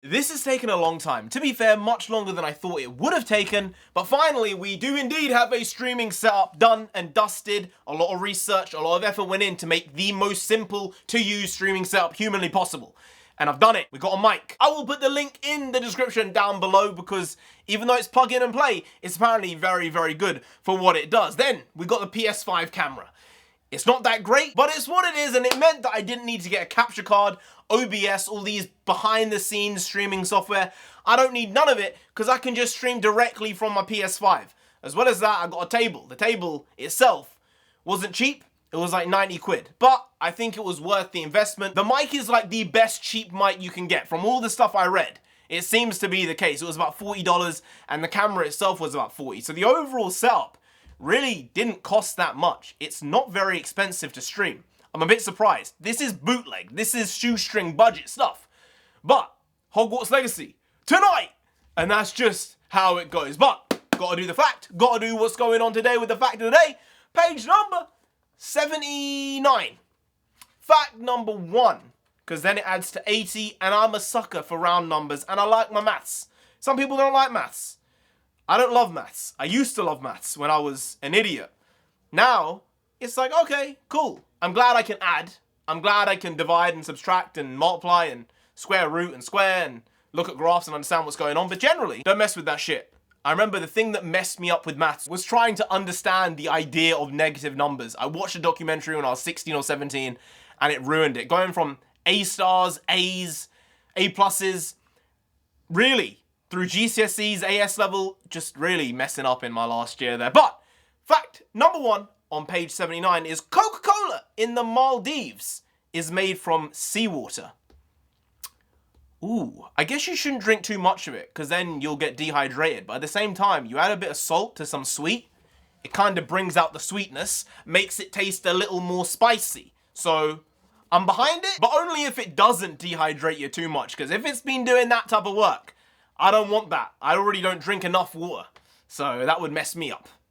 This has taken a long time. To be fair, much longer than I thought it would have taken, but finally we do indeed have a streaming setup done and dusted. A lot of research, a lot of effort went in to make the most simple to use streaming setup humanly possible. And I've done it. We got a mic. I will put the link in the description down below because even though it's plug in and play, it's apparently very, very good for what it does. Then we got the PS5 camera. It's not that great, but it's what it is, and it meant that I didn't need to get a capture card, OBS, all these behind-the-scenes streaming software. I don't need none of it, because I can just stream directly from my PS5. As well as that, I got a table. The table itself wasn't cheap. It was like 90 quid, but I think it was worth the investment. The mic is like the best cheap mic you can get. From all the stuff I read, it seems to be the case. It was about $40, and the camera itself was about $40. So the overall setup really didn't cost that much. It's not very expensive to stream. I'm a bit surprised. This is bootleg. This is shoestring budget stuff. But Hogwarts Legacy tonight, and that's just how it goes. But gotta do the fact. Gotta do what's going on today with the fact of the day. Page number 79. Fact number 1, because then it adds to 80, and I'm a sucker for round numbers, and I like my maths. Some people don't like maths. I don't love maths. I used to love maths when I was an idiot. Now, it's like, okay, cool. I'm glad I can add. I'm glad I can divide and subtract and multiply and square root and square and look at graphs and understand what's going on. But generally, don't mess with that shit. I remember the thing that messed me up with maths was trying to understand the idea of negative numbers. I watched a documentary when I was 16 or 17 and it ruined it. Going from A stars, A's, A pluses, really, through GCSEs, AS level, just really messing up in my last year there. But fact number 1 on page 79 is Coca-Cola in the Maldives is made from seawater. Ooh, I guess you shouldn't drink too much of it because then you'll get dehydrated. But at the same time, you add a bit of salt to some sweet, it kind of brings out the sweetness, makes it taste a little more spicy. So I'm behind it, but only if it doesn't dehydrate you too much, because if it's been doing that type of work, I don't want that. I already don't drink enough water, so that would mess me up.